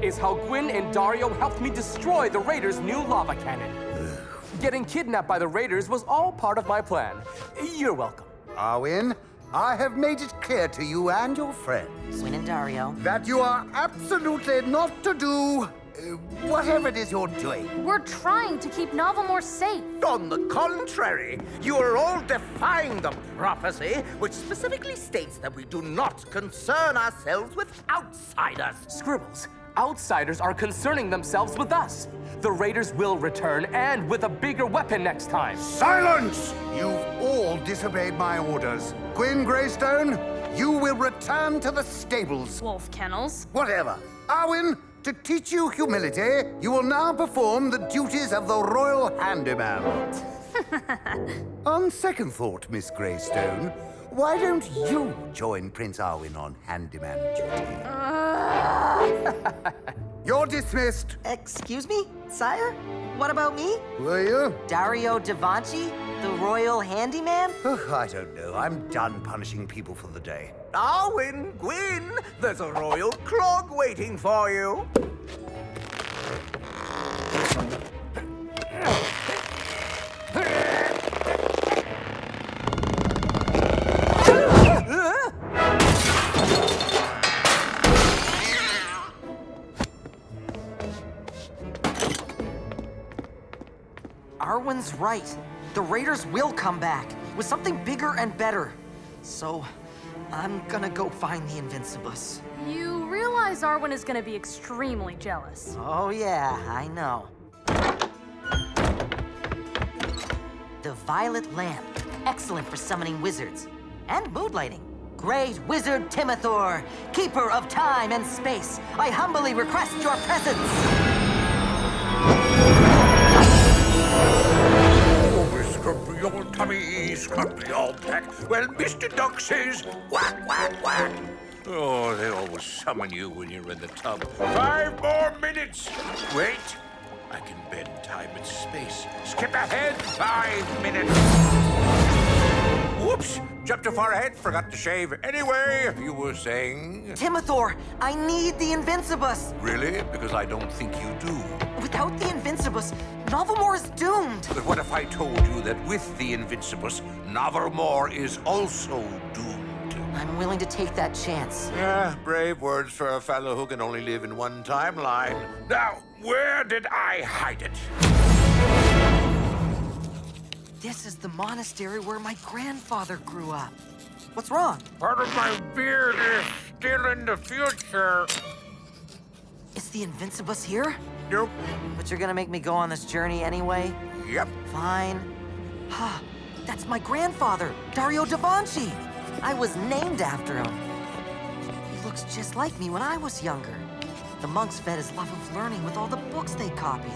is how Gwynn and Dario helped me destroy the Raiders' new lava cannon. Getting kidnapped by the Raiders was all part of my plan. You're welcome. Arwynn, I have made it clear to you and your friends Gwynn and Dario. that you are absolutely not to do whatever it is you're doing. We're trying to keep Novelmore safe. On the contrary, you are all defying the prophecy, which specifically states that we do not concern ourselves with outsiders. Scribbles, outsiders are concerning themselves with us. The Raiders will return, and with a bigger weapon next time. Silence! You've all disobeyed my orders. Gwyn Greystone, you will return to the stables. Wolf kennels. Whatever. Arwynn, to teach you humility, you will now perform the duties of the royal handyman. On second thought, Miss Greystone, why don't you join Prince Arwynn on handyman duty? You're dismissed. Excuse me, sire? What about me? Were you? Dario Da Vinci? The royal handyman? Oh, I don't know. I'm done punishing people for the day. Arwynn, Gwyn, there's a royal clog waiting for you. Arwynn's right. The Raiders will come back with something bigger and better. So, I'm gonna go find the Invincibus. You realize Arwynn is gonna be extremely jealous. Oh yeah, I know. The Violet Lamp. Excellent for summoning wizards. And mood lighting. Great Wizard Timithor, keeper of time and space, I humbly request your presence. Scrumpy old tummy, scrumpy old back. Well, Mr. Duck says, whack, whack, whack. Oh, they always summon you when you're in the tub. 5 more minutes. Wait, I can bend time and space. Skip ahead 5 minutes. Whoops, jumped too far ahead, forgot to shave. Anyway, you were saying? Timithor, I need the Invincibus. Really? Because I don't think you do. Without the Invincibus, Novelmore is doomed. But what if I told you that with the Invincibus, Novelmore is also doomed? I'm willing to take that chance. Yeah, brave words for a fellow who can only live in one timeline. Now, where did I hide it? This is the monastery where my grandfather grew up. What's wrong? Part of my beard is still in the future. Is the Invincibus here? Nope. But you're gonna make me go on this journey anyway? Yep. Fine. Ha! That's my grandfather, Dario Da Vinci. I was named after him. He looks just like me when I was younger. The monks fed his love of learning with all the books they copied.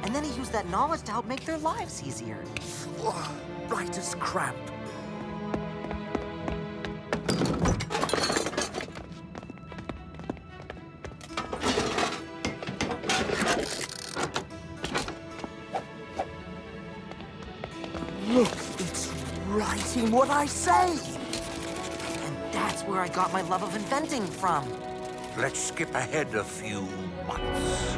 And then he used that knowledge to help make their lives easier. Oh, right as crap. Look, it's writing what I say. And that's where I got my love of inventing from. Let's skip ahead a few months.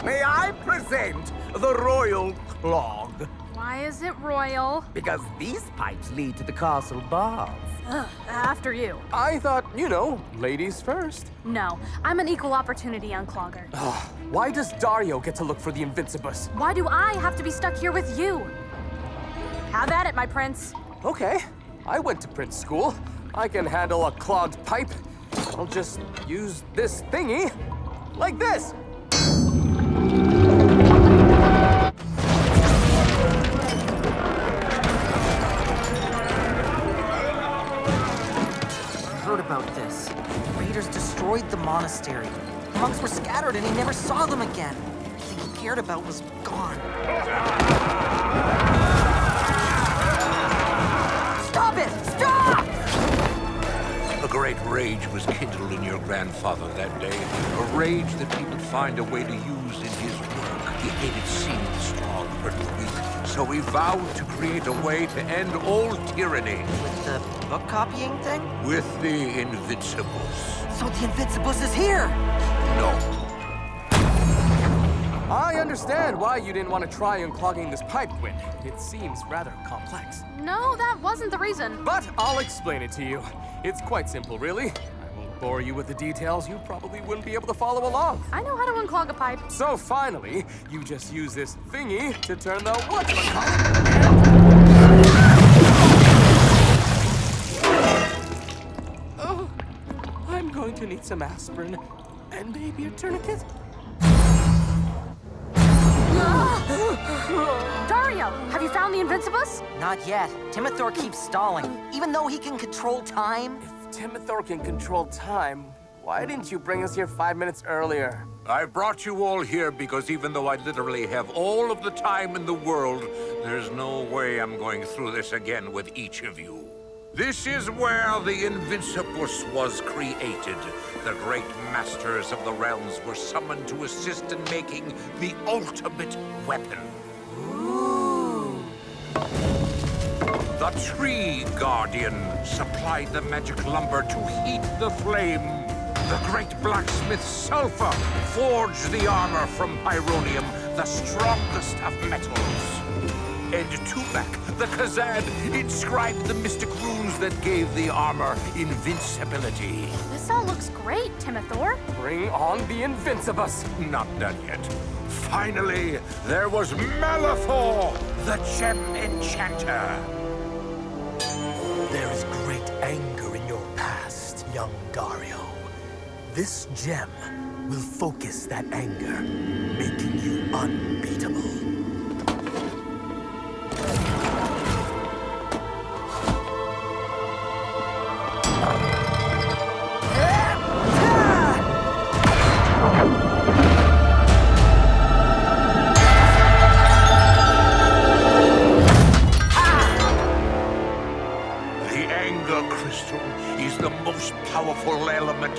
May I present the royal clog? Why is it royal? Because these pipes lead to the castle baths. Ugh, after you. I thought, ladies first. No, I'm an equal opportunity unclogger. Why does Dario get to look for the Invincibus? Why do I have to be stuck here with you? Have at it, my prince. Okay, I went to Prince School. I can handle a clogged pipe. I'll just use this thingy, like this. Heard about this. Raiders destroyed the monastery. Monks were scattered and he never saw them again. Everything he cared about was gone. Stop it! Stop! A great rage was kindled in your grandfather that day. A rage that he would find a way to use in his work. He hated seeing the strong hurt the weak, So we vowed to create a way to end all tyranny With the book copying thing? with the Invincibus. So the Invincibus is here! No. I understand why you didn't want to try unclogging this pipe, Gwyn. It seems rather complex. No, that wasn't the reason. But I'll explain it to you. It's quite simple, really. I won't bore you with the details. You probably wouldn't be able to follow along. I know how to unclog a pipe. So finally, you just use this thingy to turn the whatchamacallit. Oh, I'm going to need some aspirin and maybe a tourniquet. Dario, have you found the Invincibus? Not yet. Timithor keeps stalling, even though he can control time. If Timithor can control time, why didn't you bring us here 5 minutes earlier? I brought you all here because even though I literally have all of the time in the world, there's no way I'm going through this again with each of you. This is where the Invincibus was created. The great masters of the realms were summoned to assist in making the ultimate weapon. The Tree Guardian supplied the magic lumber to heat the flame. The great blacksmith Sulfur forged the armor from Pyronium, the strongest of metals. And Tubak, the Kazad, inscribed the mystic runes that gave the armor invincibility. This all looks great, Timithor. Bring on the Invincibus! Not done yet. Finally, there was Malithor, the gem enchanter. There is great anger in your past, young Dario. This gem will focus that anger, making you unbeatable.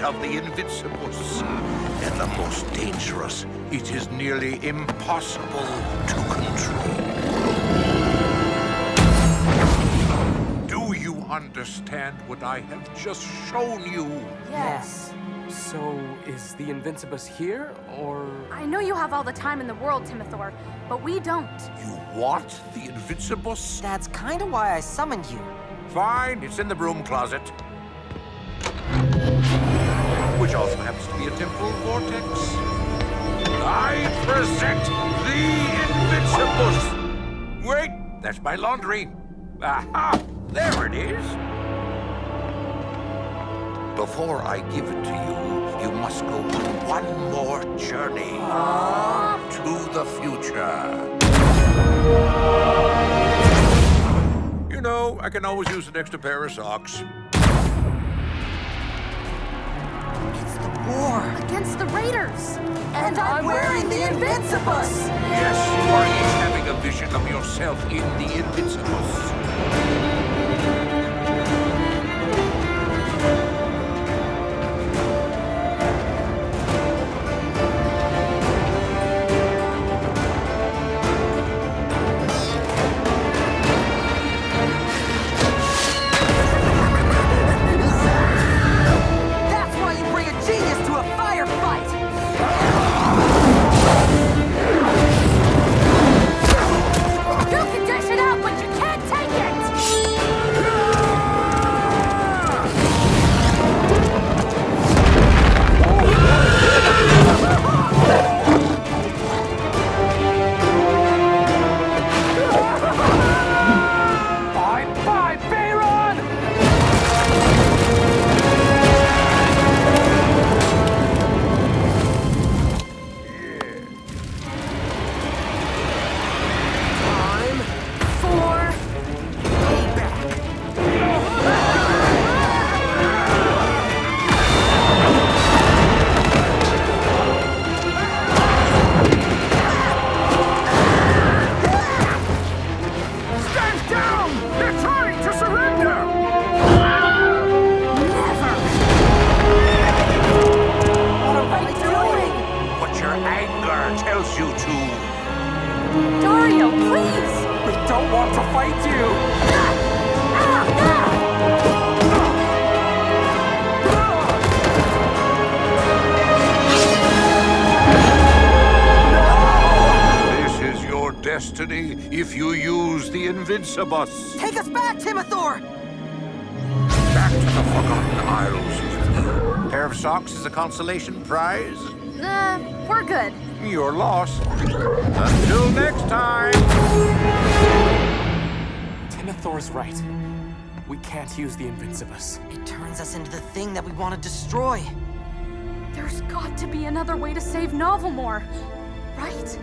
Of the Invincibus, and the most dangerous. It is nearly impossible to control. Do you understand what I have just shown you? Yes. So, is the Invincibus here, or...? I know you have all the time in the world, Timithor, but we don't. You want the Invincibus? That's kind of why I summoned you. Fine, it's in the broom closet. Which also happens to be a temporal vortex. I present the Invincibus! Wait, that's my laundry. Aha! There it is. Before I give it to you, you must go on one more journey to the future. You know, I can always use an extra pair of socks. War. Against the Raiders. And I'm wearing the Invincibus! Yes, you are each having a vision of yourself in the Invincibus. You can dish it out, but you can't fight you! This is your destiny if you use the Invincibus. Take us back, Timithor! Back to the Forgotten Isles. Pair of socks is a consolation prize. We're good. Your loss. Until next time. Timithor's right. We can't use the Invincibus. It turns us into the thing that we want to destroy. There's got to be another way to save Novelmore, right?